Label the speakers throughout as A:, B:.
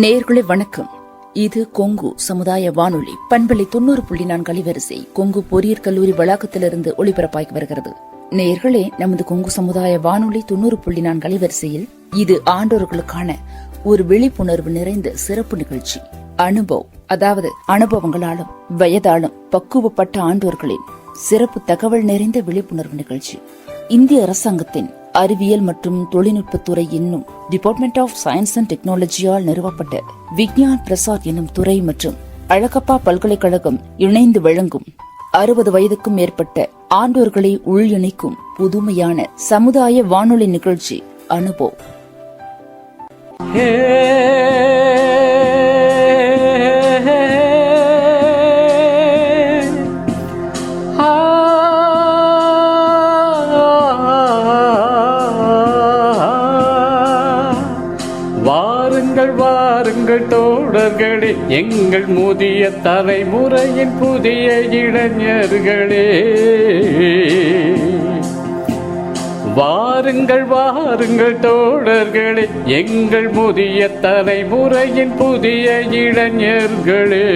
A: நேயர்களே வணக்கம். இது கொங்கு சமுதாய வானொலி பண்பலை 90.4 அலைவரிசை கொங்கு பொறியியற் கல்லூரி வளாகத்திலிருந்து ஒளிபரப்பாகி வருகிறது. நேயர்களே, நமது கொங்கு சமுதாய வானொலி 90.4 அலைவரிசையில் இது ஆண்டோர்களுக்கான ஒரு விழிப்புணர்வு நிறைந்த சிறப்பு நிகழ்ச்சி. அதாவது அனுபவங்களாலும் வயதாலும் பக்குவப்பட்ட ஆண்டோர்களின் சிறப்பு தகவல் நிறைந்த விழிப்புணர்வு நிகழ்ச்சி. இந்திய அரசாங்கத்தின் அறிவியல் மற்றும் தொழில்நுட்பத்துறை என்னும் டிபார்ட்மெண்ட் ஆஃப் சயின்ஸ் அண்ட் டெக்னாலஜியால் நிறுவப்பட்ட விக்ஞான் பிரசாத் என்னும் துறை மற்றும் அழகப்பா பல்கலைக்கழகம் இணைந்து வழங்கும் 60 வயதுக்கும் மேற்பட்ட ஆண்டோர்களை உள்இணைக்கும் புதுமையான சமுதாய வானொலி நிகழ்ச்சி அனுபவ்.
B: வாருங்கள் தோழர்களே, எங்கள் முதிய தலைமுறையின் புதிய இளைஞர்களே. வாருங்கள் தோழர்களே, எங்கள் முதிய தலைமுறையின் புதிய இளைஞர்களே.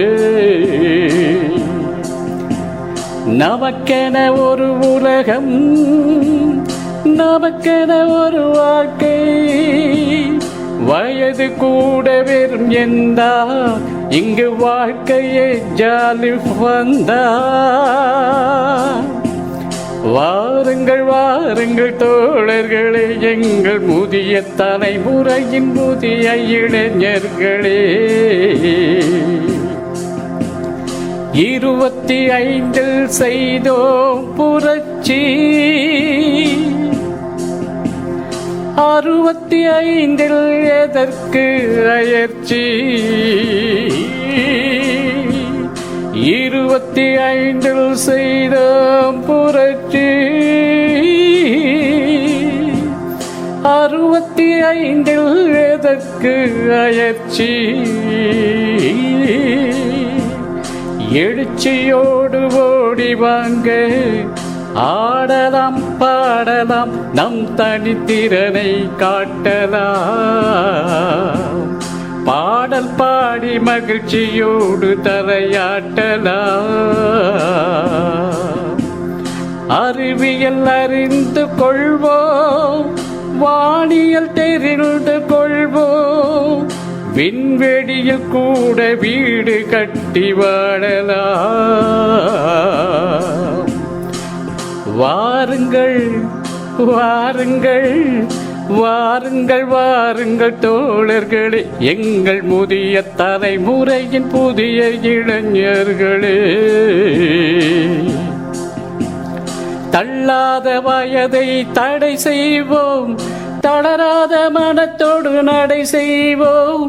B: நமக்கென ஒரு உலகம், நமக்கென ஒரு வாழ்க்கை, வயது கூட வெறும் எந்தா, இங்கு வாழ்க்கையை ஜாலி வந்தா. வாருங்கள் தோழர்களே, எங்கள் முதிய தலைமுறையின் புதிய இளைஞர்களே. 25 செய்தோம் புரட்சி, 65 எதற்கு அயற்சி. 25 செய்தோம் புரட்சி, 65 எதற்கு அயற்சி. எழுச்சியோடு ஓடி வாங்க, ஆடலாம் பாடலாம், நம் தனித்திறனை காட்டலாம். பாடல் பாடி மகிழ்ச்சியோடு தரையாட்டலாம். அறிவியல் அறிந்து கொள்வோம், வானியல் தெரிந்து கொள்வோம், விண்வெளியில் கூட வீடு கட்டி வாழலாம். வாருங்கள் தோழர்களே, எங்கள் முதிய தலைமுறையின் புதிய இளைஞர்களே. தள்ளாத வயதை தடை செய்வோம், தளராத மனத்தோடு நடை செய்வோம்.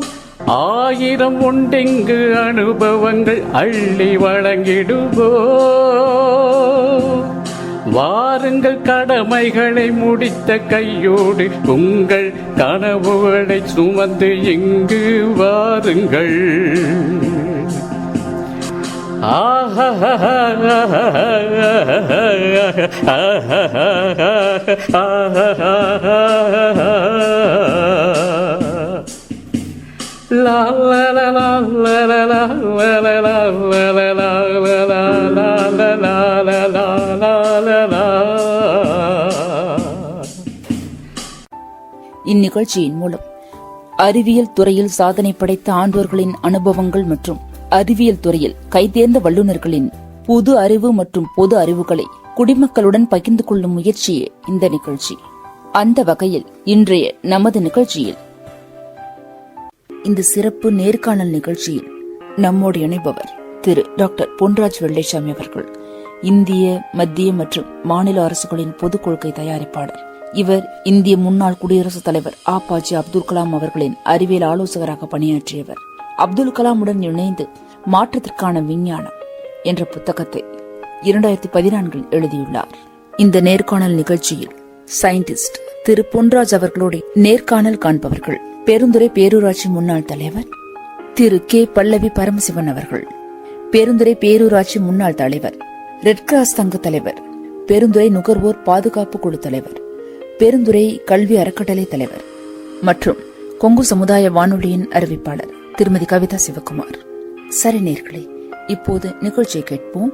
B: 1000 உண்டிங்கு அனுபவங்கள் அள்ளி வழங்கிடுவோம். வாருங்கள் கடமைகளை முடித்த கையோடு, உங்கள் கனவுகளை சுமந்து இங்கு வாருங்கள். La la la la la la la la la la la la la la.
A: இந்நிகழ்ச்சியின் மூலம் அறிவியல் துறையில் சாதனை படைத்த ஆண்டோர்களின் அனுபவங்கள் மற்றும் அறிவியல் துறையில் கைதேர்ந்த வல்லுநர்களின் புது அறிவு மற்றும் பொது அறிவுகளை குடிமக்களுடன் பகிர்ந்து கொள்ளும் முயற்சியே இந்த நிகழ்ச்சி. அந்த வகையில் இன்றைய நமது நிகழ்ச்சியில் இந்த சிறப்பு நேர்காணல் நிகழ்ச்சியில் நம்மோடு இணைப்பவர் திரு டாக்டர் பொன்ராஜ் வெள்ளைசாமி அவர்கள். இந்திய, மத்திய மற்றும் மாநில அரசுகளின் பொதுக் கொள்கை தயாரிப்பாளர். இவர் இந்திய முன்னாள் குடியரசுத் தலைவர் ஆபாஜி அப்துல் கலாம் அவர்களின் அறிவியல் ஆலோசகராக பணியாற்றியவர். அப்துல் கலாமுடன் இணைந்து மாற்றத்திற்கான விஞ்ஞானம் என்ற புத்தகத்தை 2014 எழுதியுள்ளார். இந்த நேர்காணல் நிகழ்ச்சியில் சயின்டிஸ்ட் திரு பொன்ராஜ் அவர்களோடு நேர்காணல் காண்பவர்கள் பெருந்துறை பேரூராட்சி முன்னாள் தலைவர் திரு கே பல்லவி பரமசிவன் அவர்கள், பெருந்துறை பேரூராட்சி முன்னாள் தலைவர், ரெட் கிராஸ் சங்க தலைவர், பெருந்துறை நுகர்வோர் பாதுகாப்பு குழு தலைவர், பெருந்துறை கல்வி அறக்கட்டளை தலைவர் மற்றும் கொங்கு சமுதாய வானொலியின் அறிவிப்பாளர் திருமதி கவிதா சிவகுமார். சரி நேயர்களே, இப்போது நிகழ்ச்சியை கேட்போம்.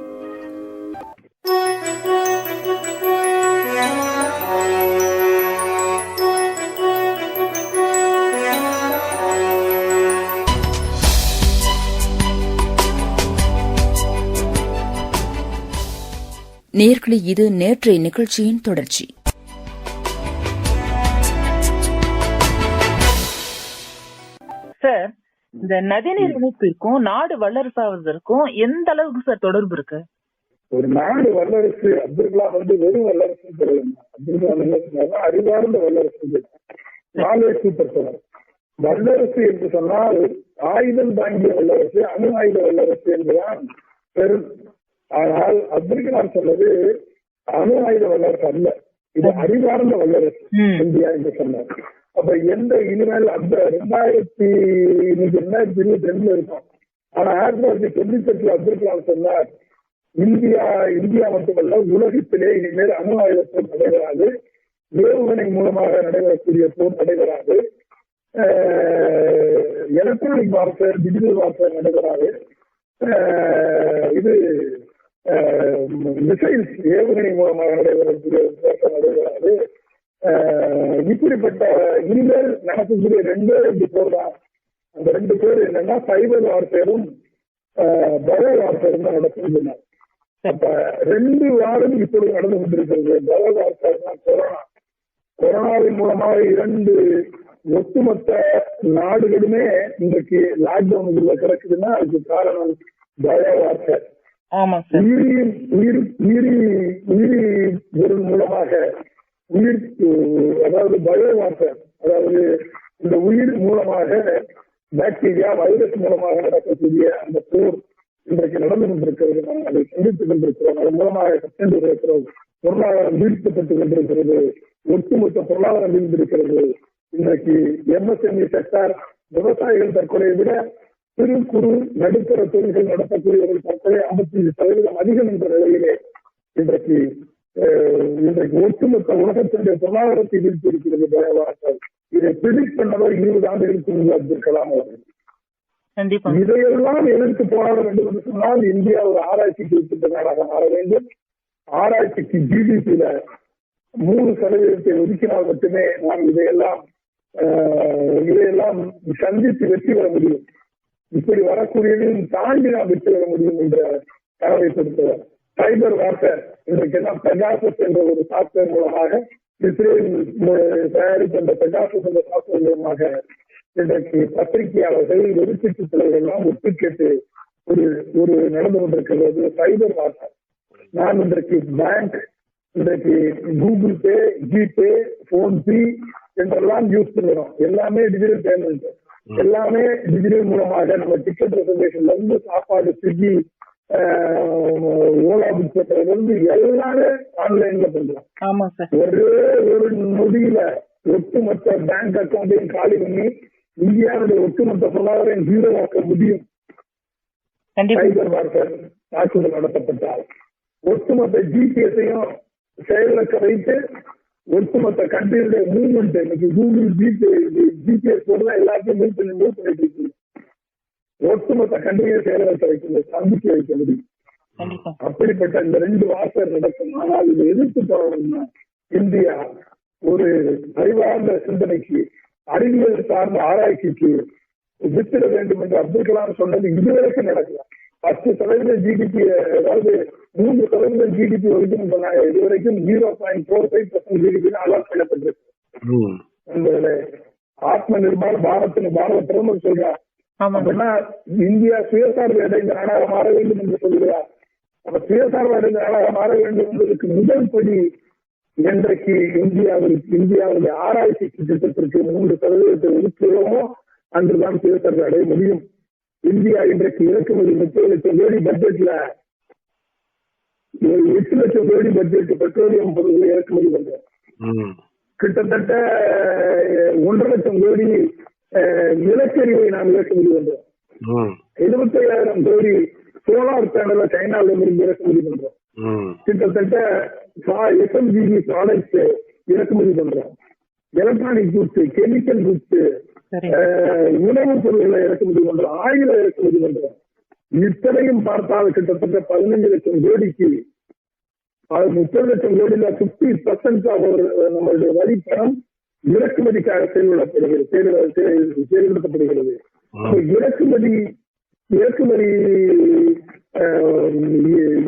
A: நேயர்களே, இது நேற்றைய நிகழ்ச்சியின் தொடர்ச்சி.
C: சார், இந்த நதிநீர் இணைப்பிற்கும் நாடு வல்லரசாவதற்கும் எந்த அளவுக்கு சார் தொடர்பு இருக்கு?
D: ஒரு நாடு வல்லரசு அப்துல் கலாம் வெறும் வல்லரசு சொல்லலாம். அப்துல் கலாம் அறிவார்ந்த வல்லரசு. நாளே சூப்பர் சொல்றாரு. வல்லரசு என்று சொன்னால் ஆயுதம் தாங்கிய வல்லரசு, அணு ஆயுத வல்லரசு என்றுதான் பெரும். ஆனால் அப்துல் கலாம் சொன்னது அணு ஆயுத வல்லரசு அல்ல, இது அறிவார்ந்த வல்லரசு இந்தியா என்று சொன்னார். அப்ப எந்த இனிமேல் அந்த 2022 இருக்கும். ஆனா 1998 அப்துல் கலாம் சொன்னார், இந்தியா மட்டுமல்ல உலகத்திலே இனிமேல் அணு ஆயுத போர் நடைபெறாது, ஏவுகணை மூலமாக நடைபெறக்கூடிய போர் நடைபெறாது, எலக்ட்ரானிக் வார்ஃபேர், டிஜிட்டல் வார்ஃபேர் நடைபெறாது, இது மிசைல்ஸ் ஏவுகணை மூலமாக நடைபெறக்கூடிய நடைபெறாது. இப்படிப்பட்ட இனிமேல் நடக்கக்கூடிய 2 போர் தான். அந்த 2 பேர் என்னன்னா சைபர் வார்ஃபேரும் பயோ வார்ஃபேரும் தான் நடக்கும். அப்ப 2 வாரம் இப்பொழுது நடந்து கொண்டிருக்கிறது. பயோ வார்ஃபேர் தான் கொரோனாவின் மூலமாக 2 ஒட்டுமொத்த நாடுகளுமே இன்றைக்கு லாக்டவுன் கிடக்குதுன்னா அதுக்கு காரணம் பயோ வார்ஃபேர். உயிரி பொருள் மூலமாக அதாவது பயோ வார்ஃபேர், அதாவது இந்த உயிர் மூலமாக பாக்டீரியா வைரஸ் மூலமாக நடக்கக்கூடிய அந்த போர் இன்றைக்கு நடந்து கொண்டிருக்கிறது. நாம் அதை சந்தித்துக் கொண்டிருக்கிறோம். அதன் மூலமாக கஷ்டம் இருக்கிறோம். பொருளாதாரம் வீழ்த்தப்பட்டுக் கொண்டிருக்கிறது. ஒட்டுமொத்த பொருளாதாரம் வீழ்ந்திருக்கிறது. இன்றைக்கு எம்எஸ்எம்இ செக்டார், விவசாயிகள் தற்கொலையை விட சிறு குறு நடுத்தர தொழில்கள் நடத்தக்கூடியவர்கள் தற்கொலை 55% அதிகம் என்ற நிலையிலே இன்றைக்கு ஒட்டுமொத்த உலகத்தினுடைய பொருளாதாரத்தை வீழ்த்தி இருக்கிறது பயவார்கள். இதை பிடிக் பண்ணவர் 20 ஆண்டுகளுக்கு முன்பு அப்துல் கலாம் அவர்கள். இதையெல்லாம் எதிர்த்து போராட வேண்டும் என்று சொன்னால் இந்தியா ஒரு ஆராய்ச்சிக்கு உட்பட்ட நாடாக மாற வேண்டும். ஆராய்ச்சிக்கு ஜிடிபியில 3% ஒதுக்கினால் மட்டுமே நாம் இதையெல்லாம் சந்தித்து வெற்றி பெற முடியும். இப்படி வரக்கூடியதையும் தாண்டி நாம் வெற்றி பெற முடியும் என்ற கனவை கொடுத்தவர். சைபர் வார்ஃபேர் இன்றைக்கு எல்லாம் பெகாசஸ் என்ற ஒரு சாப்ட்வேர் மூலமாக இஸ்ரேல் தயாரித்த அந்த பெகாசஸ் என்ற சாப்ட்வேர் மூலமாக இன்றைக்கு பத்திரிகையாளர்கள், எதிர்கட்சி தலைவர்கள் எல்லாம் ஒட்டு கேட்டு ஒரு நடந்து கொண்டிருக்கிறது சைபர் வார்ஃபேர். நான் இன்றைக்கு பேங்க், இன்றைக்கு கூகுள் பே, ஜிபே, போன்பே என்றெல்லாம் யூஸ் பண்ணுறோம். எல்லாமே டிஜிட்டல் பேமெண்ட், எல்லாமே டிஜிட்டல் மூலமாக நம்ம டிக்கெட் ரிசர்வேஷன்ல இருந்து சாப்பாடு, ஸ்விக்கி, ஓலா புக் பண்றதுல இருந்து எல்லாமே ஆன்லைன்ல பண்றோம். ஒரே ஒரு நொடியில ஒட்டுமொத்த பேங்க் அக்கௌண்டையும் காலி பண்ணி இந்தியாவுடைய ஒட்டுமொத்த பொருளாதாரம் 0 ஆக்க முடியும். சைபர் வார்ஃபேர் தாக்குதல் நடத்தப்பட்டால் ஒட்டுமொத்த ஜிபிஎஸையும் செயலக்க வைத்து ஒட்டுமொத்த கண்ட்ரியுடைய மூவ்மெண்ட் இன்னைக்கு கூகுள் ஜிபிஎஸ் போட்டுதான் எல்லாத்தையும் மூவ் பண்ணிட்டு இருக்கு. ஒட்டுமொத்த கண்ட்ரியை செயலக்க வைக்க சந்திக்க வைக்க முடியும். அப்படிப்பட்ட இந்த 2 வார்ஃபேர் நடக்கும். ஆனால் இதை எதிர்த்து போறோம்னா இந்தியா ஒரு அறிவார்ந்த சிந்தனைக்கு, அறிவியல் சார்ந்த ஆராய்ச்சிக்கு வித்திட வேண்டும் என்று அப்துல் கலாம் சொன்னது இதுவரைக்கும் நடக்கலாம். 10% ஜிடிபி, அதாவது 3% ஜிடிபி வரைக்கும் சொன்னாங்க. இதுவரைக்கும் 0.45% ஜிடிபி அலாட் பண்ணப்பட்டிருக்கு. ஆத்ம நிர்பார் பாரத் பிரதமர் சொல்றார். அப்படின்னா இந்தியா சுயசார்பு அடைந்த நாடாக மாற வேண்டும் என்று சொல்கிறார். அப்ப சுயசார்பு அடைந்த நாடாக மாற வேண்டும் என்பதற்கு முதல் படி இன்றைக்கு இந்தியாவுடைய ஆராய்ச்சி திட்டத்திற்கு 3% ஒதுக்குகிறோமோ அன்றுதான் சுயசார்பு அடைய முடியும். இந்தியா இன்றைக்கு இறக்குமதி 30 லட்சம் கோடி பட்ஜெட்ல 8 லட்சம் கோடி பட்ஜெட் பெட்ரோலியம் பொருட்களை இறக்குமதி பண்றோம். கிட்டத்தட்ட 1.5 லட்சம் கோடி நிலக்கரியை நாம் இறக்குமதி பண்றோம். 75,000 கோடி சோலார் பேனல சைனாவில இருந்து இறக்குமதி பண்றோம். கிட்டத்தட்ட FMCG ப்ராடக்ட்ஸ் இறக்குமதி பண்றோம். எலக்ட்ரானிக் குட்ஸ், கெமிக்கல் குட்ஸ், உணவுப் பொருட்களை இறக்குமதி பண்றோம், ஆயுத இறக்குமதி பண்றோம். இத்தனையும் பார்த்தால் கிட்டத்தட்ட 15 லட்சம் கோடிக்கு 30 லட்சம் கோடியில 50% நம்மளுடைய வரி பணம் இறக்குமதிக்காக செயல்படுத்தப்படுகிறது. இறக்குமதி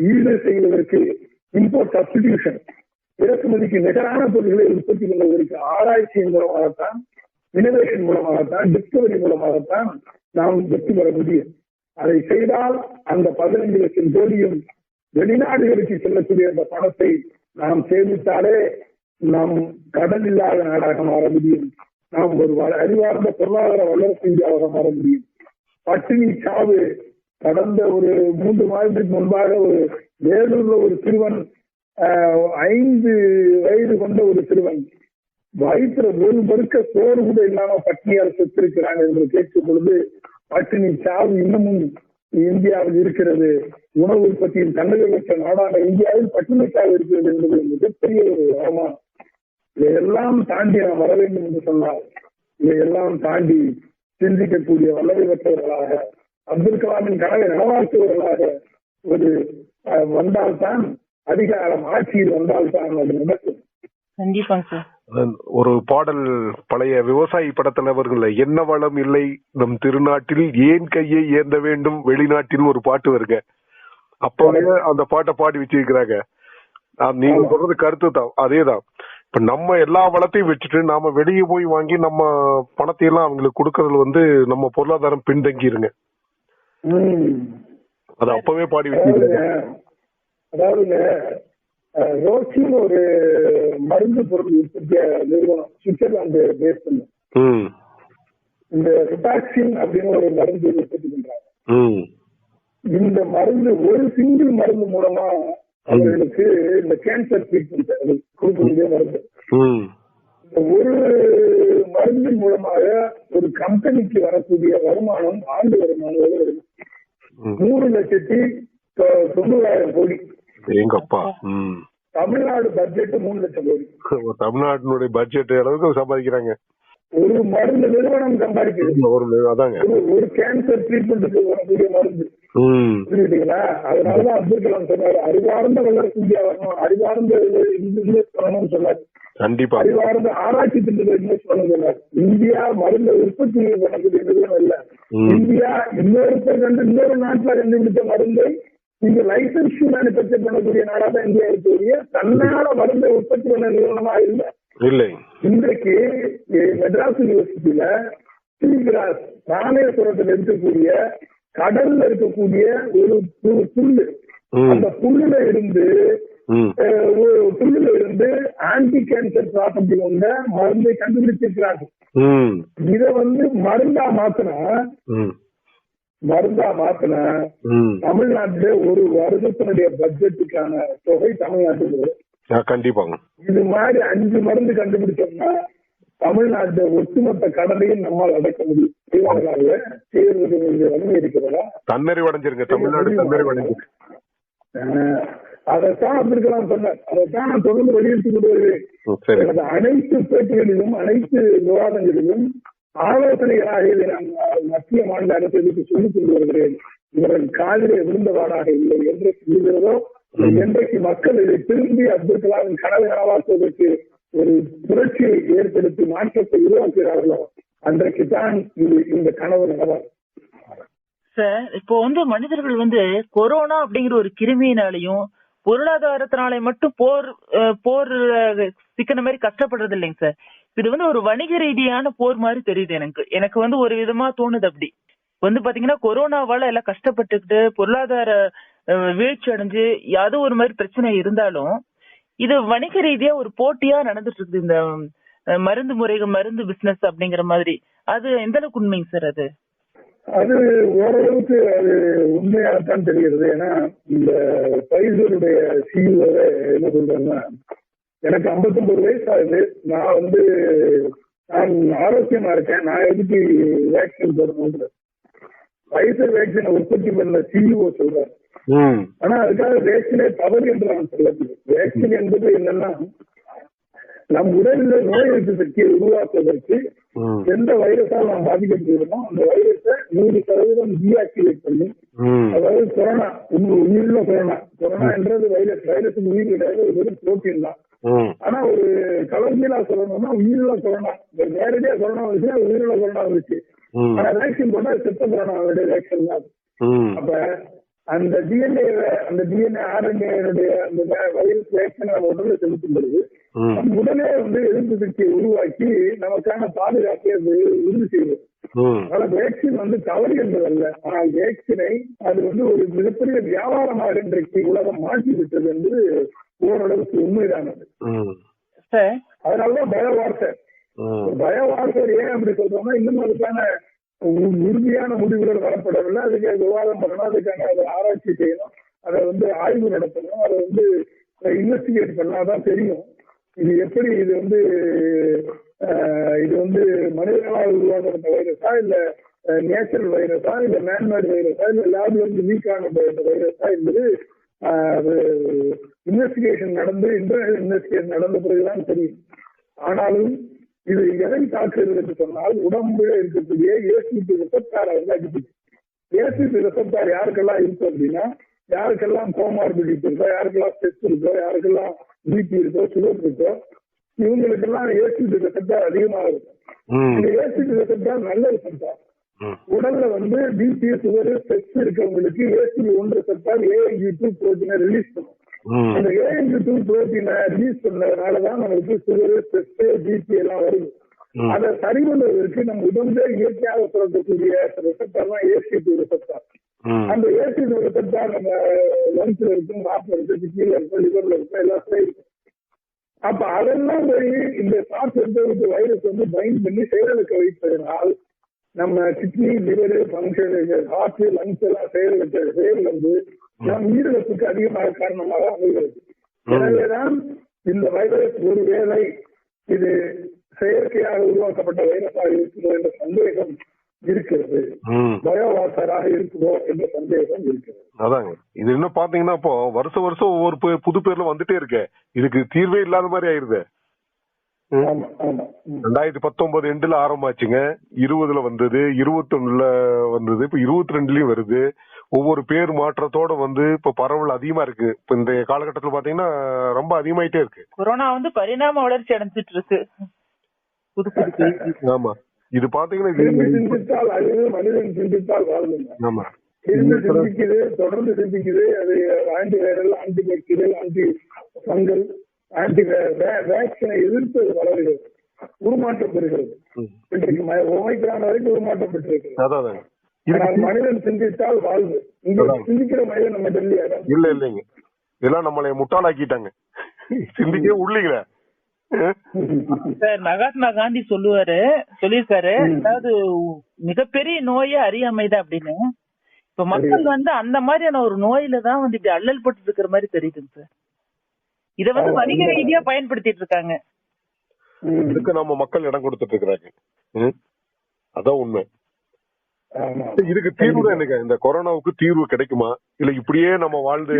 D: ஈடு செய்வதற்கு இம்போர்ட் சப்ஸ்டிடியூஷன், இறக்குமதிக்கு நிகரான பொருட்களை உற்பத்தி பண்ணுவதற்கு ஆராய்ச்சியின் மூலமாகத்தான், இனோவேஷன் மூலமாகத்தான், டிஸ்கவரி மூலமாகத்தான் நாம் வெற்றி பெற முடியும். அதை செய்தால் அந்த 15 லட்சம் கோடியும் வெளிநாடுகளுக்கு செல்லக்கூடிய அந்த பணத்தை நாம் சேமித்தாலே நாம் கடன் இல்லாத நாடாக மாற முடியும். நாம் ஒரு அறிவார்ந்த பொருளாதார வல்லரசு இந்தியாவாக மாற முடியும். பட்டினி சாவு கடந்த ஒரு 3 மாதத்துக்கு முன்பாக ஒரு வேலூர்ல ஒரு சிறுவன் 5 வயது கொண்ட ஒரு சிறுவன் வயிற்றுல ஒரு பருக்க சோறு கூட இல்லாம பட்டினியால் செத்திருக்கிறாங்க என்று கேட்கும் பொழுது பட்டினி சாவு இன்னமும் இந்தியாவில் இருக்கிறது. உணவு உற்பத்தியில் தன்னகமற்ற நாடான இந்தியாவில் பட்டினி சாவு இருக்கிறது என்பது மிகப்பெரிய ஒரு அவமானம். இதையெல்லாம் தாண்டி நாம் வர வேண்டும் என்று சொன்னால் இதையெல்லாம் தாண்டி சிந்திக்கக்கூடிய வல்லமை பெற்றவர்களாக, அப்துல் கலாமின் கனவை நனவாக்குவர்களாக ஒரு வந்தால்தான், அதிகாரம் ஆட்சியில் வந்தால்தான் அது நடக்கும்.
C: கண்டிப்பாங்க சார்.
E: ஒரு பாடல் பழைய விவசாயி படத்துல வருங்கல்ல, என்ன வளம் இல்லை நம் திருநாட்டில் ஏன் கையை ஏந்த வேண்டும் வெளிநாட்டில் ஒரு பாட்டு வருங்க. அப்பவே அந்த பாட்டை பாடி வச்சிருக்கிறாங்க. நீங்க சொல்றது கருத்து தான், அதேதான். இப்ப நம்ம எல்லா வளத்தையும் வச்சுட்டு நாம வெளியே போய் வாங்கி நம்ம பணத்தை எல்லாம் அவங்களுக்கு கொடுக்கறதுல நம்ம பொருளாதாரம் பின்தங்கிருங்க. அது அப்பவே பாடி வச்சிருக்காங்க.
D: அதாவதுங்க, ரோச்சின்னு ஒரு மருந்து பொருள் உற்பத்தி நிறுவனம் சுவிட்சர்லாந்து பேஸ் பண்ணும். இந்த ரிபாக்சின் அப்படின்னு ஒரு மருந்து உற்பத்தி பண்றாங்க. இந்த மருந்து ஒரு சிங்கிள் மருந்து மூலமா அவர்களுக்கு இந்த கேன்சர் ட்ரீட்மெண்ட் கொடுக்கக்கூடிய மருந்து. இந்த ஒரு மருந்தின் மூலமாக ஒரு கம்பெனிக்கு வரக்கூடிய வருமானம், ஆண்டு வருமானம் 3,90,000 கோடி.
E: எங்கப்பா,
D: தமிழ்நாடு பட்ஜெட் 3 லட்சம் கோடி.
E: தமிழ்நாட்டினுடைய பட்ஜெட் அளவுக்கு சம்பாதிக்கிறாங்க.
D: ஒரு மருந்து நிறுவனம் சம்பாதிக்கிறது.
E: அதாங்க
D: ஒரு கேன்சர் ட்ரீட்மெண்ட்டுக்கு வரக்கூடிய மருந்து. புரியுதுங்களா? அதனாலதான் அப்துல் கலாம் சொன்னாரு, அறிவார்ந்த வல்லரசு இந்தியா வரணும், அறிவார்ந்த இன்வெஸ்ட் பண்ணணும்னு சொன்னாரு.
E: கண்டிப்பா
D: அறிவார்ந்த ஆராய்ச்சி திட்டத்தை இன்வெஸ்ட் பண்ண சொன்னார். இந்தியா மருந்தை உற்பத்தி பண்ணக்கூடிய நிறுவனம் இல்ல. இந்தியா இன்னொருத்தர் கண்டு இன்னொரு நாட்டுல கண்டுபிடித்த மருந்தை இங்க லைசன்ஸ் மேனுபேக்சர் பண்ணக்கூடிய நாடா தான் இந்தியா இருக்கக்கூடிய தன்னால மருந்தை உற்பத்தி பண்ண நிறுவனமா இல்லை. இன்றைக்கு மெட்ராஸ் யூனிவர்சிட்டியில ஸ்ரீகிராஸ் ராமேஸ்வரத்தில் இருக்கக்கூடிய கடல்ல இருக்கக்கூடிய ஒரு புல்லு, அந்த புல்லுல இருந்து ஆன்டி கேன்சர் ப்ராப்பர்ட்டி கொண்ட மருந்தை கண்டுபிடிச்சிருக்கிறார்கள். இத மருந்தா மாத்தினா தமிழ்நாட்டில ஒரு வருடத்தினுடைய பட்ஜெட்டுக்கான தொகை தமிழ்நாட்டுக்கு
E: கண்டிப்பாங்க. இது
D: மாதிரி 5 மருந்து கண்டுபிடிச்சோம்னா தமிழ்நாட்டு ஒட்டுமொத்த கடலையும் நம்மால் அடைக்க முடியும். வலிமை இருக்கிறதா?
E: தன்னறிவடைஞ்சிருங்க தமிழ்நாடு, தன்னறிவடைஞ்சிருக்கு.
D: அதைத்தான் அப்துல் கலாம் சொன்னார். அதைத்தான் நான் தொடர்ந்து வலியுறுத்தி கொண்டு வருகிறேன். அனைத்து பேச்சுகளிலும், அனைத்து விவாதங்களிலும் ஆலோசனைகளாக இதை நான் மத்திய மாநில அரசுக்கு சொல்லிக் கொண்டு வருகிறேன். இவர்கள் காதிலே விழுந்தவாறாக இல்லை என்று சொல்லுகிறதோ, என்றைக்கு மக்கள் இதை திரும்பி அப்துல் கலாமின் கனவை நனவாக்குவதற்கு ஒரு புரட்சியை ஏற்படுத்தி மாற்றத்தை உருவாக்குகிறார்களோ அன்றைக்கு தான் இந்த கனவு நனவாகும்.
C: சார், இப்போ மனிதர்கள் கொரோனா அப்படிங்கிற ஒரு கிருமியினாலையும் பொருளாதாரத்தினாலே மட்டும் போர் சிக்கன மாதிரி கஷ்டப்படுறது இல்லைங்க சார். இது ஒரு வணிக ரீதியான போர் மாதிரி தெரியுது எனக்கு ஒரு விதமா தோணுது. அப்படி பாத்தீங்கன்னா கொரோனாவால எல்லாம் கஷ்டப்பட்டுக்கிட்டு பொருளாதார வீழ்ச்சி அடைஞ்சு அது ஒரு மாதிரி பிரச்சனை இருந்தாலும் இது வணிக ரீதியா ஒரு போட்டியா நடந்துட்டு இருக்குது. இந்த மருந்து பிசினஸ் அப்படிங்கிற மாதிரி அது எந்த அளவுக்கு உண்மைங்க சார்?
D: அது ஓரளவுக்கு அது உண்மையாகத்தான் தெரிகிறது. ஏன்னா இந்த பைசருடைய சிஇஓ என்ன சொல்றேன்னா, எனக்கு 59 வயசு ஆகுது, நான் ஆரோக்கியமா இருக்கேன், நான் எதுக்கு வேக்சின் போடணும்? பைசர் வேக்சினை உற்பத்தி பண்ண சிஇஓ சொல்றாரு. ஆனா அதுக்காக வேக்சினே தவறு என்று நான் சொல்லக்கூடிய வேக்சின் என்பது என்னன்னா, நம் உடலில் நோய் எதிர்ப்பு சக்தியை உருவாக்குவதற்கு எந்த வைரஸால் நாம் பாதிக்கப்படுகிறோமோ அந்த வைரஸை 100% டீஆக்டிவேட் பண்ணி, அதாவது கொரோனா உயிருள்ள கொரோனா என்றது வைரஸுக்கு உயிர் கிடையாது, ஒரு வெறும் புரோட்டீன் தான். ஆனா ஒரு கலர்ஜியலா சொல்லணும்னா உயிருள்ள கொரோனா, நேரடியா கொரோனா வந்துச்சு, உயிருள்ள கொரோனா வந்துச்சு. ஆனா வேக்சின் போட்டா செத்த கொரோனாவுடைய வேக்சின் தான். அப்ப அந்த டிஎன்ஏ ஆர்என்ஏ அந்த வைரஸ் வேக்சின் நம்ம உடல்ல செலுத்தும் பொழுது நம்ம உடனே வந்து எதிர்ப்பு சக்தியை உருவாக்கி நமக்கான பாதுகாப்பை உறுதி செய்வது. அதனால வேக்சின் வந்து தவறு என்பதல்ல, ஆனால் வேக்சினை அது வந்து ஒரு மிகப்பெரிய வியாபாரமாக இன்றைக்கு உலகம் மாற்றி விட்டது என்று ஓரளவுக்கு உண்மைதானது. அதனாலதான் பயோவார்ஃபேர் ஏன் அப்படி சொல்றோம்னா, இன்னும் அதுக்கான உறுதியான முடிவுகள் வரப்படவில்லை. அதுக்கு விவாதம் பண்ணணும், அதுக்கான அதை ஆராய்ச்சி செய்யணும், அதை வந்து ஆய்வு நடத்தணும், அதை வந்து இன்வெஸ்டிகேட் பண்ணாதான் தெரியும் இது எப்படி, இது வந்து மனிதர்களால் உருவாக்கப்பட்ட வைரஸா, இல்ல நேச்சுரல் வைரஸா, இல்ல மேன்மேட் வைரஸா, இல்ல லேப்ல இருந்து லீக் ஆன வைரஸா என்பது இன்வெஸ்டிகேஷன் நடந்த பிறகுதான் தெரியும். ஆனாலும் இது எதை தாக்குறது என்று சொன்னால், உடம்புல இருக்கக்கூடிய ஏசிபி ரிசெப்டாரை வந்து அடிக்குது. ஏசிபி ரிசெப்டார் யாருக்கெல்லாம் இருக்கு அப்படின்னா, யாருக்கெல்லாம் கோமார்பிடிட்டி இருக்கோ, யாருக்கெல்லாம் ஸ்ட்ரெஸ் இருக்கோ, யாருக்கெல்லாம் பிபி இருக்கோ, சுகர் இருக்கோ, இவங்களுக்கெல்லாம் ஏசிபி ரிசெப்டார் அதிகமாக இருக்கும். இந்த ஏசிபி ரிசெப்டார் நல்ல ரிசெப்டார். உடல்ல வந்து பிபி, சுகர், ஸ்ட்ரெஸ் இருக்கவங்களுக்கு ஏசிபி 1 ரிசெப்டார் ANG2 புரோட்டீனை ரிலீஸ் பண்ணும். அந்த ANG2 புரோட்டீனை ரிலீஸ் பண்ணதுனாலதான் நமக்கு சுகர், ஸ்ட்ரெஸ், பிபி எல்லாம் வருது. அதை சரி பண்ணுவதற்கு நம்ம உடம்பே இயற்கையாக சுரக்கக்கூடிய ரிசெப்டார் தான் ஏசிபி ரிசெப்டார். அந்த ஏசிபி ரிசெப்டார் நம்ம லங்ஸ்ல இருக்கும், ஹார்ட்ல இருக்கு, கிட்னில இருக்கும், லிவர்ல இருக்கும், எல்லாத்துலயும் இருக்கும். அப்ப அதெல்லாம் போய் இந்த சார்ஸ் எடுத்து வைரஸ் வந்து பைண்ட் பண்ணி செயலுக்க வைப்பதனால் நம்ம kidney, liver function, heart, lungs எல்லாம் செயல் வந்து நம் உயிரிழப்புக்கு அதிகமாக காரணமாக அமைகிறது. எனவேதான் இந்த வைரஸ் ஒருவேளை இது செயற்கையாக உருவாக்கப்பட்ட வைரஸாக இருக்குதோ என்ற சந்தேகம் இருக்கிறது, பயோவார்ஃபேராக இருக்குதோ என்ற சந்தேகம் இருக்கிறது.
E: அதாங்க, இது இன்னும் பாத்தீங்கன்னா இப்போ வருஷம் ஒவ்வொரு புது பேர்ல வந்துட்டே இருக்கு. இதுக்கு தீர்வே இல்லாத மாதிரி ஆயிருது. 2019 எண்டுல ஆரம்பிச்சுங்க, 20 வந்தது, 21 வந்தது, இப்ப 22லயும் வருது. ஒவ்வொரு பேர் மாற்றத்தோட வந்து இப்ப பரவல் அதிகமா இருக்கு. இப்ப இந்த காலகட்டத்துல பாத்தீங்கன்னா ரொம்ப அதிகமாயிட்டே இருக்கு.
C: கொரோனா வந்து பரிணாம வளர்ச்சி அடைஞ்சிட்டு இருக்கு.
E: ஆமா, இது பாத்தீங்கன்னா
D: மனிதன் சிந்தித்தால் வாழணும்.
E: ஆமா,
D: சிந்திக்குது, தொடர்ந்து சிந்திக்குது. அது anti viral, anti bacterial, anti fungal, anti வேக்சினை எதிர்த்து வளர்கிறது, உருமாற்றம் பெறுகிறது. இன்றைக்கு ஒமைக்ரான் வரைக்கும் உருமாற்றம் பெற்றிருக்கிறது. மனிதன் சிந்தித்தால் வாழ்வு. இங்க சிந்திக்கிற மனிதன் நம்ம டெல்லியா
E: இல்லைங்க, இதெல்லாம் நம்மளை முட்டாளாக்கிட்டாங்க, சிந்திக்கவே உள்ளீங்கள.
C: சார், மகாத்மா காந்தி சொல்லியிருக்காரு, அதாவது மிகப்பெரிய நோயே அறியாமைதான் அப்படின்னு. இப்ப மக்கள் வந்து அந்த மாதிரியான ஒரு நோயில தான் வந்து இப்படி அல்லல் பட்டு இருக்கிற மாதிரி தெரியுதுங்க சார். இத வந்து வணிக ரீதியா பயன்படுத்திட்டு இருக்காங்க.
E: இதுக்கு நம்ம மக்கள் இடம் கொடுத்துட்டு இருக்கிறாங்க. அதான் உண்மை. இதுக்கு தீர்வு தான் எனக்கு, இந்த கொரோனாவுக்கு தீர்வு கிடைக்குமா, இல்ல இப்படியே நம்ம வாழ்ந்து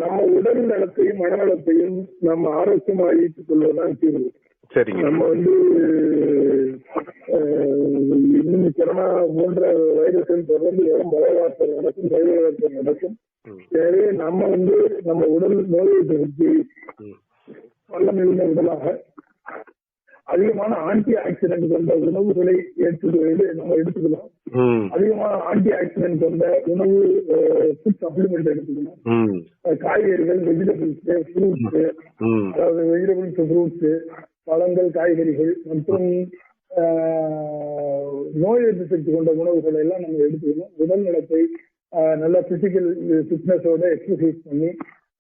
D: நம்ம உடல் நலத்தையும் மனநலத்தையும் நம்ம ஆரோக்கியமா ஈட்டுக் கொள்வதுதான் தீர்வு.
E: சரிங்க.
D: நம்ம வந்து இன்னும் கொரோனா போன்ற வைரஸில் தொடர்ந்து வரும் பயோவார்ஃபேர் நடக்கும், பயோவார்ஃபேர் நடக்கும். எனவே நம்ம வந்து நம்ம உடல் நோயை எதிர்த்து வல்லமை உள்ள உடலாக அதிகமான ஆன்டி ஆக்சிடென்ட் கொண்ட உணவுகளை நம்ம எடுத்துக்கலாம். அதிகமான ஆன்டி ஆக்சிடென்ட் கொண்ட உணவு ஃபுட் சப்ளிமெண்ட் எடுத்துக்கணும். காய்கறிகள், வெஜிடபிள்ஸ், ஃப்ரூட்ஸ், அதாவது வெஜிடபிள்ஸ், ஃப்ரூட்ஸ், பழங்கள், காய்கறிகள் மற்றும் நோய் எதிர்ப்பு சக்தி கொண்ட உணவுகளை எல்லாம் நம்ம எடுத்துக்கணும். உடல் நலத்தை நல்ல பிசிக்கல் ஃபிட்னஸோட எக்ஸசைஸ் பண்ணி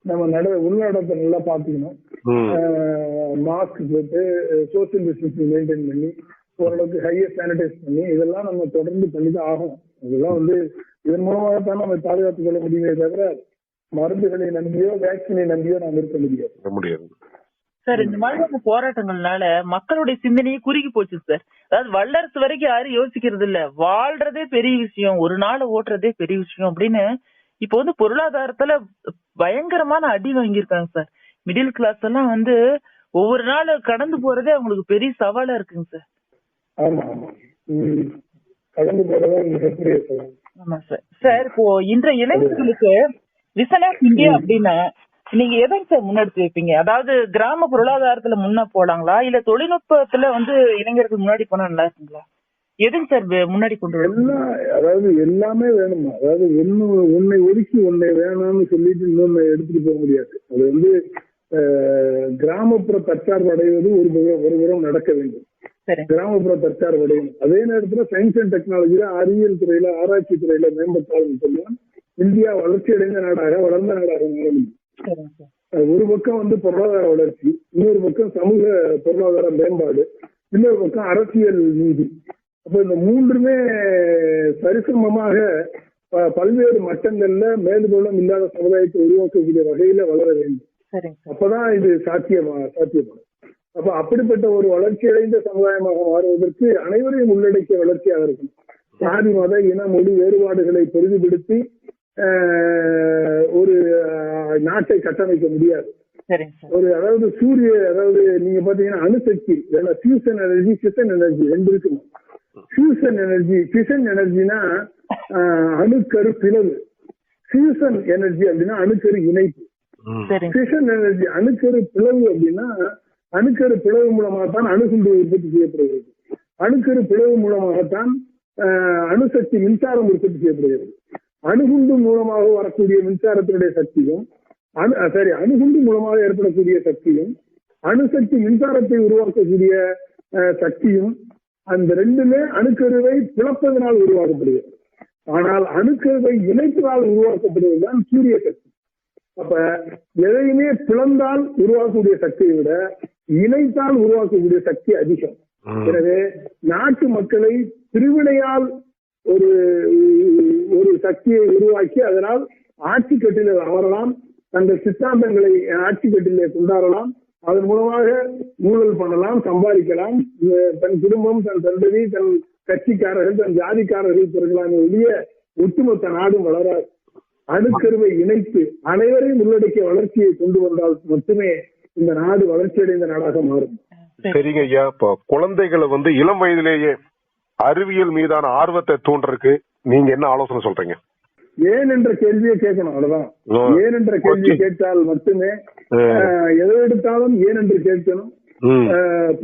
D: நம்ம உள்நடத்தை நல்லா பாத்துக்கணும். மாஸ்க் போட்டு சோசியல் டிஸ்டன்சிங் மெயின்டைன் பண்ணி ஓரளவுக்கு ஹையர் சானிடைஸ் பண்ணி இதெல்லாம் நம்ம தொடர்ந்து பண்ணிதான் ஆகும். இதெல்லாம் வந்து இதன் மூலமாகத்தான் நம்ம பாதுகாத்துக் கொள்ள முடியுமே தவிர மருந்துகளை நம்பியோ வேக்சினை நம்பியோ நாம் இருக்க முடியாது.
C: சார், இந்த மாதிரியான போராட்டங்கள்னால மக்களுடைய சிந்தனையே குறுகி போச்சு சார். அதாவது வல்லரசு வரைக்கும் யாரும் யோசிக்கிறது இல்ல, வாழ்றதே பெரிய விஷயம், ஒரு நாளை ஓட்டுறதே பெரிய விஷயம் அப்படின்னு இப்ப வந்து பொருளாதாரத்துல பயங்கரமான அடி வாங்கியிருக்காங்க சார். மிடில் கிளாஸ் எல்லாம் வந்து ஒவ்வொரு நாள் கடந்து போறதே அவங்களுக்கு பெரிய சவாலா இருக்குங்க சார்.
D: ஆமா ஆமா கடந்து போறதா மிகப்பெரிய சவால்.
C: ஆமா சார். சார் இப்போ இன்றைய இளைஞர்களுக்கு விசன் ஆஃப் இந்தியா அப்படின்னா நீங்க எதை சார் முன்னெடுத்து வைப்பீங்க? அதாவது கிராம பொருளாதாரத்துல முன்ன போலாங்களா இல்ல தொழில்நுட்பத்துல இளைஞர்கள் முன்னாடி போனா நல்லா இருக்குங்களா? எதுங்க சார் முன்னாடி கொண்டு
D: எல்லாம் அதாவது எல்லாமே வேணுமா? அதாவது ஒன்னை ஒதுக்கி ஒன்னை வேணாம்னு சொல்லிட்டு இன்னொன்னு எடுத்துட்டு போக முடியாது. அது கிராமப்புற தற்சார்பு அடைவது ஒரு புறம் நடக்க வேண்டும். கிராமப்புற தற்சார்பு அடையும். அதே நேரத்துல சயின்ஸ் அண்ட் டெக்னாலஜில அறிவியல் துறையில ஆராய்ச்சி துறையில மேம்பட்டாலும் சொன்னா இந்தியா வளர்ச்சி அடைந்த நாடாக வளர்ந்த நாடாக மாற முடியும். ஒரு பக்கம் பொருளாதார வளர்ச்சி, இன்னொரு பக்கம் சமூக பொருளாதார மேம்பாடு, இன்னொரு பக்கம் அரசியல் நீதி. அப்ப இந்த மூன்றுமே சரிசமமாக பல்வேறு மட்டங்கள்ல மேலுபோலம் இல்லாத சமுதாயத்தை உருவாக்கக்கூடிய வகையில வளர வேண்டும். அப்பதான் இது சாத்தியமாகும். அப்ப அப்படிப்பட்ட ஒரு வளர்ச்சி அடைந்த சமுதாயமாக மாறுவதற்கு அனைவரையும் உள்ளடக்கிய வளர்ச்சியாக இருக்கும். சாதி மத இன மொழி வேறுபாடுகளை பெரிதுபடுத்தி ஒரு நாட்டை கட்டமைக்க முடியாது. அதாவது நீங்க பாத்தீங்கன்னா அணுசக்தி, ஃபியூஷன் எனர்ஜி, ஃபிஷன் எனர்ஜி ரெண்டு இருக்குமா? ஃபிஷன் எனர்ஜினா அணுக்கரு பிளவு, ஃபியூஷன் எனர்ஜி அப்படின்னா அணுக்கரு இணைப்பு. ஃபிஷன் எனர்ஜி அணுக்கரு பிளவு அப்படின்னா அணுக்கரு பிளவு மூலமாகத்தான் அணுகுண்டு உற்பத்தி செய்யப்படுகிறது. அணுக்கரு பிளவு மூலமாகத்தான் அணுசக்தி மின்சாரம் உற்பத்தி செய்யப்படுகிறது. அணுகுண்டு மூலமாக வரக்கூடிய மின்சாரத்தினுடைய சக்தியும் அணுகுண்டு மூலமாக ஏற்படக்கூடிய சக்தியும் அணுசக்தி மின்சாரத்தை உருவாக்கக்கூடிய சக்தியும் அந்த ரெண்டுமே அணுக்கருவை பிளப்பதனால் உருவாக்கப்படுகிறது. ஆனால் அணுக்கருவை இணைப்பதால் உருவாக்கப்படுவதுதான் சூரிய சக்தி. அப்ப எதையுமே பிளந்தால் உருவாக்கக்கூடிய சக்தியை விட இணைத்தால் உருவாக்கக்கூடிய சக்தி அதிகம். எனவே நாட்டு மக்களை பிரிவினையால் ஒரு சக்தியை உருவாக்கி அதனால் ஆட்சி கட்டில அமரலாம், தங்கள் சித்தாந்தங்களை ஆட்சி கட்டிலே கொண்டாடலாம், அதன் மூலமாக ஊழல் பண்ணலாம், சம்பாதிக்கலாம், தன் குடும்பம், தன் சந்ததி, தன் கட்சிக்காரர்கள், தன் ஜாதிக்காரர்கள் பெறலாம். வெளியே ஒட்டுமொத்த நாடும் வளராது. அணுக்கருவை இணைத்து அனைவரையும் உள்ளடக்கிய வளர்ச்சியை கொண்டு வந்தால் மட்டுமே இந்த நாடு வளர்ச்சி அடைந்த நாடாக மாறும்.
E: சரிங்க ஐயா. இப்போ குழந்தைகளை இளம் வயதிலேயே அறிவியல் மீதான ஆர்வத்தை தூண்டுறதுக்கு நீங்க என்ன ஆலோசனை சொல்றீங்க?
D: ஏன் என்ற கேள்வியை கேட்கணும். அவ்வளவுதான். ஏன் என்ற கேள்வியை கேட்டால் மட்டுமே, எதை எடுத்தாலும் ஏன் என்று கேட்கணும்.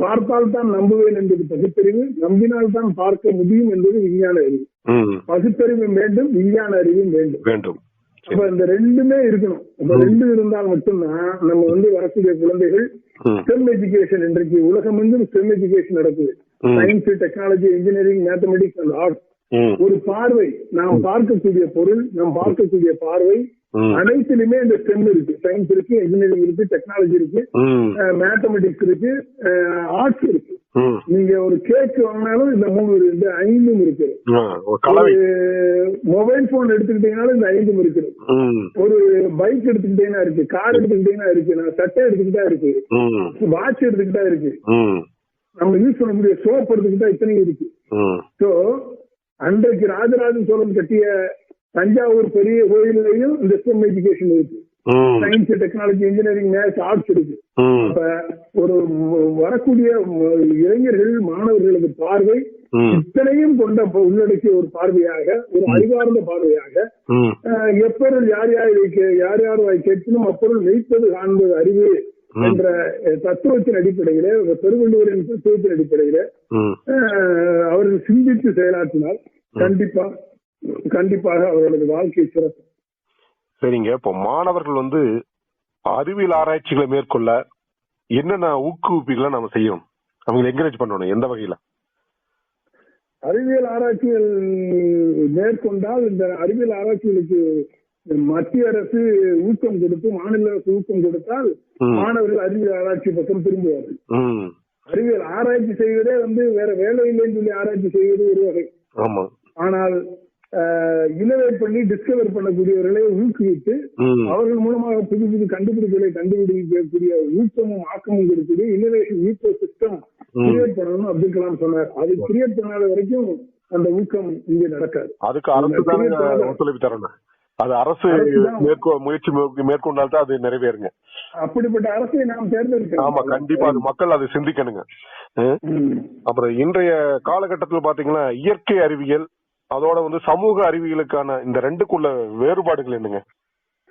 D: பார்த்தால் தான் நம்புவேன் என்பது பகுத்தறிவு, நம்பினால் தான் பார்க்க முடியும் என்பது விஞ்ஞான அறிவு. பகுத்தறிவும் வேண்டும், விஞ்ஞான அறிவும் வேண்டும். அப்ப இந்த ரெண்டுமே இருக்கணும். அப்ப ரெண்டு இருந்தால் மட்டும்தான் நம்ம வரக்கூடிய குழந்தைகள் ஸ்டெம் எஜுகேஷன், இன்றைக்கு உலகம் ஸ்டெம் எஜுகேஷன் நடக்குது. Science, technology, engineering, mathematics and arts. ஒரு பார்வை, நாம் பார்க்கக்கூடிய பொருள், நாம் பார்க்கக்கூடிய பார்வை அனைத்திலுமே இந்த ஸ்டெம் இருக்கு. சயின்ஸ் இருக்கு, இன்ஜினியரிங் இருக்கு, டெக்னாலஜி இருக்கு, மேத்தமெட்டிக்ஸ் இருக்கு, ஆர்ட்ஸ் இருக்கு. நீங்க ஒரு கேக் வாங்கினாலும் இந்த 5 இருக்கு. மொபைல் போன் எடுத்துக்கிட்டீங்கன்னாலும் இந்த 5 இருக்கு. ஒரு பைக் எடுத்துக்கிட்டீங்கன்னா இருக்கு, கார் எடுத்துக்கிட்டீங்கன்னா இருக்கு, சட்டை எடுத்துக்கிட்டா இருக்கு, வாட்ச் எடுத்துக்கிட்டா இருக்கு, நம்ம யூஸ் பண்ணக்கூடிய சோப் எடுத்துக்கிட்டா இத்தனையும் இருக்கு. சோ அன்றைக்கு ராஜராஜ சோழன் கட்டிய தஞ்சாவூர் பெரிய கோயிலையும் இந்த ஸ்டெம் எஜுகேஷன் இருக்கு. Science, technology, engineering, maths, arts இருக்கு. அப்ப ஒரு வரக்கூடிய இளைஞர்கள், மாணவர்களது பார்வை இத்தனையும் கொண்ட உள்ளடக்கிய ஒரு பார்வையாக, ஒரு அறிவார்ந்த பார்வையாக, எப்பொருள் யார் யார் கேட்கணும் அப்பொருள் மெய்ப்பது காண்பது அறிவு என்ற தத்துவத்தின் அடிப்படையில, பெருவள்ளுவரின் தத்துவத்தின் அடிப்படையில அவர்கள் சிந்தித்து செயலாற்றினால் கண்டிப்பாக அவர்களது வாழ்க்கை சிறப்பு.
E: சரிங்க. இப்போ மாணவர்கள் அறிவியல் ஆராய்ச்சிகளை மேற்கொள்ள என்னென்ன ஊக்குவிப்புகளை நம்ம செய்யணும்? அவங்களை என்கரேஜ் பண்ணணும் எந்த வகையில?
D: அறிவியல் ஆராய்ச்சிகள் மேற்கொண்டால், இந்த அறிவியல் ஆராய்ச்சிகளுக்கு மத்திய அரசு ஊக்கம் கொடுத்து, மாநில அரசு ஊக்கம் கொடுத்தால் மாணவர்கள் அறிவியல் ஆராய்ச்சி பக்கம் திரும்புவார்கள். அறிவியல் ஆராய்ச்சி செய்வதே வேற வேலை இல்லைன்னு சொல்லி ஆராய்ச்சி செய்வது ஒரு வகை. ஆனால் இன்னோவேட் பண்ணி டிஸ்கவர் பண்ணக்கூடியவர்களை ஊக்குவித்து அவர்கள் மூலமாக புது புது கண்டுபிடிப்புகளை கண்டுபிடிக்கக்கூடிய ஊக்கமும் ஆக்கமும் கொடுக்கக்கூடிய இன்னோவேஷன் ஈக்கோ சிஸ்டம் கிரியேட் பண்ணணும் அப்துல் கலாம் சொன்னார். அது கிரியேட் பண்ணாத வரைக்கும் அந்த ஊக்கம் இங்கே நடக்காது.
E: அதுக்கு அரசு ஒத்துழைப்பு தரணும். அது அரசு முயற்சி மேற்கொண்டால்தான் அது நிறைவேறுங்க.
D: அப்படிப்பட்ட அரசை நாம் தேர்ந்தெடுக்கிறோம்.
E: ஆமா, கண்டிப்பா அது மக்கள் அதை சிந்திக்கணுங்க. அப்புறம் இன்றைய காலகட்டத்தில் பாத்தீங்கன்னா இயற்கை அறிவியல் அதோட வந்து சமூக அறிவியலுக்கான இந்த ரெண்டுக்குள்ள வேறுபாடுகள் என்னங்க?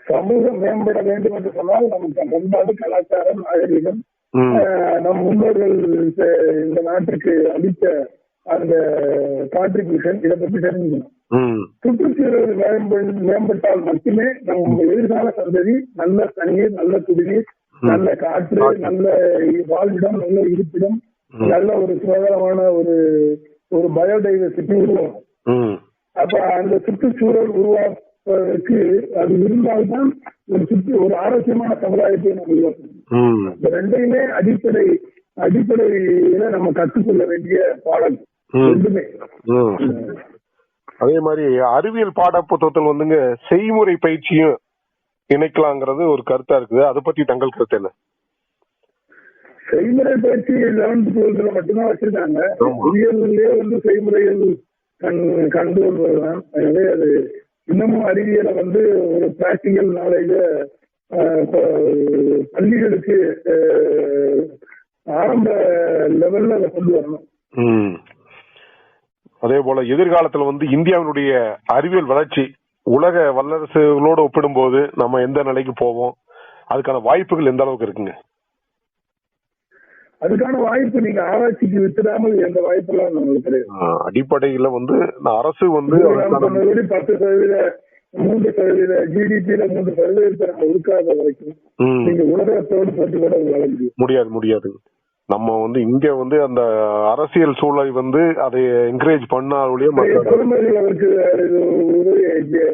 D: சமூகம் மேம்பட வேண்டும் என்று சொன்னால் நமக்கு பண்பாடு, கலாச்சாரம், நாகரிகம், நம் முன்னோர்கள் இந்த நாட்டுக்கு அளித்த அந்த கான்ட்ரிபியூஷன், இதை பத்தி தெரிஞ்சுக்கணும். சுற்றுச்சூழல் மேம்பட்டால் மட்டுமே நம்ம எதிர்கால சந்ததி நல்ல தண்ணீர், நல்ல குடிநீர், நல்ல காற்று, நல்ல வாழ்விடம், நல்ல இருப்பிடம், நல்ல ஒரு சுகாதாரமான ஒரு பயோடைவர்சிட்டி உருவாகும். அப்ப அந்த சுற்றுச்சூழல் உருவாக்குவதற்கு அது இருந்தால்தான் ஒரு ஆரோக்கியமான சமுதாயத்தை நம்ம உருவாக்கணும். இந்த ரெண்டையுமே அடிப்படையில நம்ம கற்றுக்கொள்ள வேண்டிய பாடம் ரெண்டுமே.
E: அதே மாதிரி அறிவியல் பாட புத்தகத்தில் வந்துங்க செய்முறை பயிற்சியும் இணைக்கலாங்கிறது ஒரு கருத்தா இருக்குது. அதை பத்தி தங்கள் கருத்து என்ன?
D: செய்முறை பயிற்சி 11th 12th மட்டும்தான் வச்சிருக்காங்க. அறிவியலே வந்து செய்முறைகள் கண்டு வருவதுதான். எனவே அது இன்னமும் அறிவியலை வந்து ஒரு பிராக்டிக்கல் நாலேஜ பள்ளிகளுக்கு ஆரம்ப லெவல்ல அதை கொண்டு வரணும்.
E: அதே போல எதிர்காலத்துல வந்து இந்தியாவினுடைய அறிவியல் வளர்ச்சி உலக வல்லரசுகளோடு ஒப்பிடும் போது நம்ம எந்த நிலைக்கு போவோம், அதுக்கான வாய்ப்புகள் எந்த அளவுக்கு இருக்குங்க?
D: அதுக்கான வாய்ப்பு நீங்க ஆராய்ச்சிக்கு விட்டுடாமல் எந்த வாய்ப்பெல்லாம் நம்மளுக்கு கிடையாது.
E: அடிப்படையில வந்து அரசு வந்து
D: 10%, 3% ஜிடிபியில 3% நம்ம ஒதுக்காத வரைக்கும் நீங்க உலகத்தோடு பற்றி கூட
E: வளர முடியாது. நம்ம வந்து இங்க வந்து அந்த அரசியல் சூழலை வந்து அதை என்கரேஜ் பண்ணாலே
D: பிரதமர்கள் அவருக்கு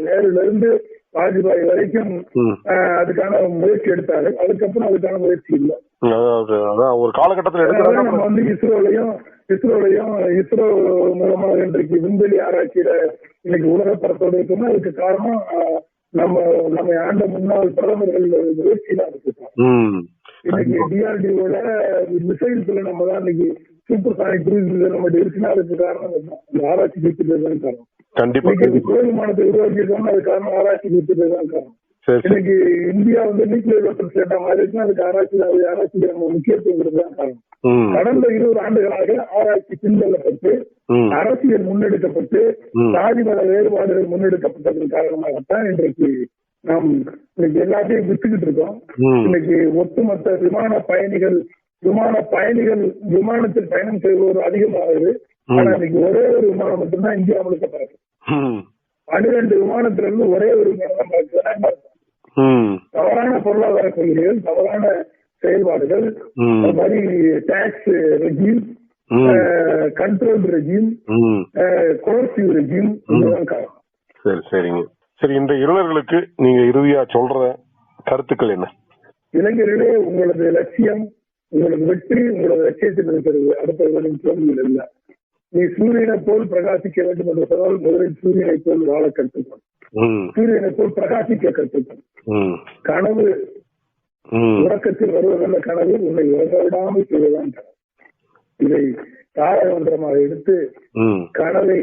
D: நேருல இருந்து வாஜ்பாய் வரைக்கும் அதுக்கான முயற்சி எடுத்தாரு. அதுக்கப்புறம் அதுக்கான முயற்சி இல்லை.
E: ஒரு காலகட்டத்தில்
D: நம்ம வந்து இஸ்ரோ மூலமாக இன்றைக்கு விண்வெளி ஆராய்ச்சியில இன்னைக்கு உலக பரத்தோடு இருக்குன்னா அதுக்கு காரணம் நம்ம ஆண்ட முன்னாள் பிரதமர்கள் முயற்சி தான் இருக்கு. இன்னைக்கு டிஆர்டிஓல மிசைல்ஸ்ல நம்ம தான் இன்னைக்கு சூப்பர் சானிக் க்ரூஸ் நம்ம இருக்குன்னா அதுக்கு காரணம் இந்த ஆராய்ச்சி குறிப்பிட்டதுதான் காரணம்.
E: கண்டிப்பா
D: போர் விமானத்தை உருவாக்கியிருக்கோம்னா அது காரணம் ஆராய்ச்சி குறிப்பிட்டதுதான் காரணம். இன்னைக்கு இந்தியா வந்து நியூக்ளியர் வெப்பன்ஸ் கேட்ட மாதிரி இருக்குன்னா அதுக்கு ஆராய்ச்சிக்கு நம்ம முக்கியத்துவம் கொடுத்ததான் காரணம். கடந்த 20 ஆண்டுகளாக ஆராய்ச்சி பின்தள்ளப்பட்டு அரசியல் முன்னெடுக்கப்பட்டு சாதி மத வேறுபாடுகள் முன்னெடுக்கப்பட்டதன் காரணமாகத்தான் இன்றைக்கு நாம் இன்னைக்கு எல்லாத்தையும் விட்டுக்கிட்டு இருக்கோம். இன்னைக்கு ஒட்டுமொத்த விமானத்தில் பயணம் செய்வோர் அதிகமாகுது. ஆனா இன்னைக்கு ஒரே ஒரு விமானம் மட்டும்தான் இந்தியா முழுக்க பறக்கும். 12 விமானத்துல இருந்து ஒரே ஒரு விமானம் பறக்குது. தவறான பொருளாதார கொள்கைகள், தவறான செயல்பாடுகள், மாதிரி tax regime, control regime, coercive regime காரணம்.
E: சரிங்க. சரி, இந்த இளைஞர்களுக்கு நீங்க இறுதியா சொல்ற கருத்துக்கள் என்ன?
D: இளைஞர்களே, உங்களது லட்சியம், உங்களது வெற்றி உங்களது லட்சியத்தில் இருக்கிறது. அடுத்த கேள்விகள் இல்லை. நீ சூரியனை போல் பிரகாசிக்க வேண்டும் என்று சொன்னால் முதலில் சூரியனை போல் வாழ கற்றுக்கொள். சூரியனை போல் பிரகாசிக்க கற்றுக்கொள். கனவு உறக்கத்தில் வருவதல்ல, கனவு உன்னை உறங்கவிடாமல் செய்வதுதான் கனவு. இதை தாரமந்திரமாக எடுத்து கனவை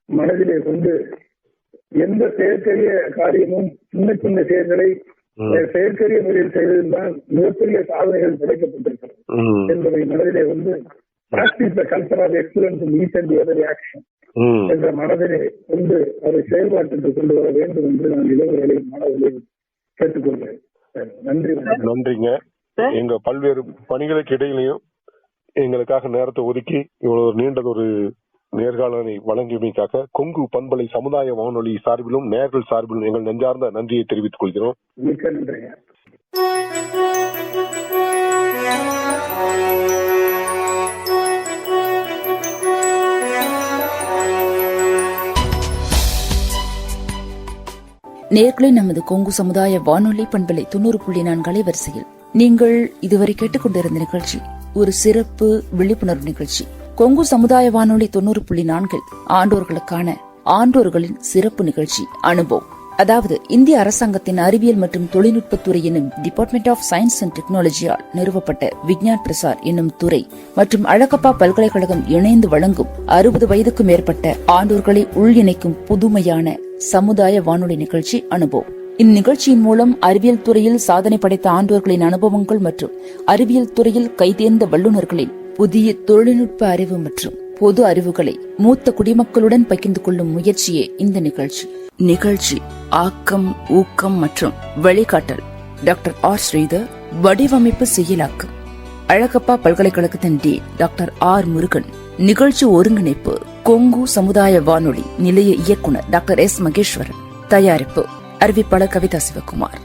D: மனதிலே கொண்டு எந்த செயற்கரிய காரியமும் சின்ன சின்ன செயல்களை செயற்கரிய முறையில் செய்வதில்தான் மிகப்பெரிய சாதனைகள் படைக்கப்பட்டிருக்கிறது என்பதை மனதிலே வந்து practice the culture of excellence in each and every action என்ற மனதிலே கொண்டு அதை செயல்பாட்டிற்கு கொண்டு வர வேண்டும் என்று நான் இளைஞர்களை மாணவர்களை கேட்டுக்கொள்கிறேன்.
E: நன்றிங்க. எங்க பல்வேறு பணிகளுக்கு இடையிலையும் எங்களுக்காக நேரத்தை ஒதுக்கி இவ்வளவு நீண்டதொரு நேர்காணலை வழங்கியமைக்காக கொங்கு பண்பலை சமுதாய வானொலி சார்பிலும் நேர்கள் சார்பிலும் எங்கள் நெஞ்சார்ந்த நன்றியை தெரிவித்துக் கொள்கிறோம்.
D: மிக்க நன்றிங்க.
A: நேர்களை நமது கொங்கு சமுதாய வானொலி பண்பலை 90.4 அலைவரிசையில் நீங்கள் இதுவரை கேட்டுக்கொண்டிருந்த நிகழ்ச்சி ஒரு சிறப்பு விழிப்புணர்வு நிகழ்ச்சி. கொங்கு சமுதாய வானொலி 90.4 ஆண்டோர்களுக்கான ஆண்டோர்களின் சிறப்பு நிகழ்ச்சி அனுபவம். அதாவது இந்திய அரசாங்கத்தின் அறிவியல் மற்றும் தொழில்நுட்பத்துறை என்னும் டிபார்ட்மெண்ட் ஆஃப் சயின்ஸ் அண்ட் டெக்னாலஜியால் நிறுவப்பட்ட விஞ்ஞான் பிரசார் என்னும் துறை மற்றும் அழகப்பா பல்கலைக்கழகம் இணைந்து வழங்கும் 60 வயதுக்கும் மேற்பட்ட ஆண்டோர்களை உள் இணைக்கும் புதுமையான சமுதாய வானொலி நிகழ்ச்சி அனுபவம். இந்நிகழ்ச்சியின் மூலம் அறிவியல் துறையில் சாதனை படைத்த ஆண்டோர்களின் அனுபவங்கள் மற்றும் அறிவியல் துறையில் கைதேர்ந்த வல்லுநர்களின் புதிய தொழில்நுட்ப அறிவு மற்றும் பொது அறிவுகளை மூத்த குடிமக்களுடன் பகிர்ந்து கொள்ளும் முயற்சியே இந்த நிகழ்ச்சி ஆக்கம், ஊக்கம் மற்றும் வழிகாட்டல் டாக்டர் ஆர் ஸ்ரீதர். வடிவமைப்பு செயலாக்கம் அழகப்பா பல்கலைக்கழகத்தின் டி டாக்டர் ஆர் முருகன். நிகழ்ச்சி ஒருங்கிணைப்பு கொங்கு சமுதாய வானொலி நிலைய இயக்குனர் டாக்டர் எஸ் மகேஸ்வரன். தயாரிப்பு அறிவிப்பாளர் கவிதா சிவகுமார்.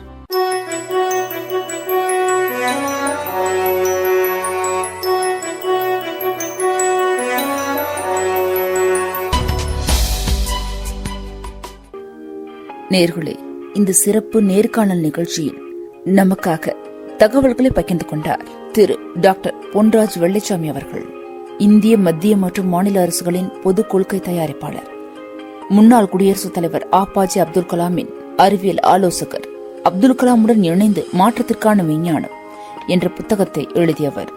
A: நேயர்களே, இந்த சிறப்பு நேர்காணல் நிகழ்ச்சியில் நமக்காக தகவல்களை பகிர்ந்து கொண்டார் திரு டாக்டர் பொன்ராஜ் வெள்ளைச்சாமி அவர்கள். இந்திய மத்திய மற்றும் மாநில அரசுகளின் பொது கொள்கை தயாரிப்பாளர், முன்னாள் குடியரசுத் தலைவர் ஆபாஜி அப்துல் கலாமின் அறிவியல் ஆலோசகர், அப்துல் கலாமுடன் இணைந்து மாற்றத்திற்கான விஞ்ஞானம் என்ற புத்தகத்தை எழுதியவர்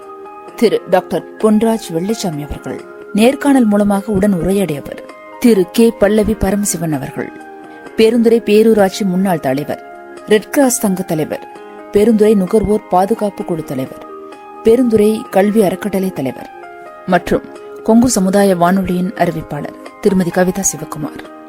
A: திரு டாக்டர் பொன்ராஜ் வெள்ளைச்சாமி அவர்கள். நேர்காணல் மூலமாக உடன் உரையாடியவர் திரு கே பல்லவி பரமசிவன் அவர்கள். பெருந்துறை பேரூராட்சி முன்னாள் தலைவர், ரெட் கிராஸ் தங்க தலைவர், பெருந்துறை நுகர்வோர் பாதுகாப்பு குழு தலைவர், பெருந்துறை கல்வி அறக்கட்டளை தலைவர் மற்றும் கொங்கு சமுதாய வானொலியின் அறிவிப்பாளர் திருமதி கவிதா சிவகுமார்.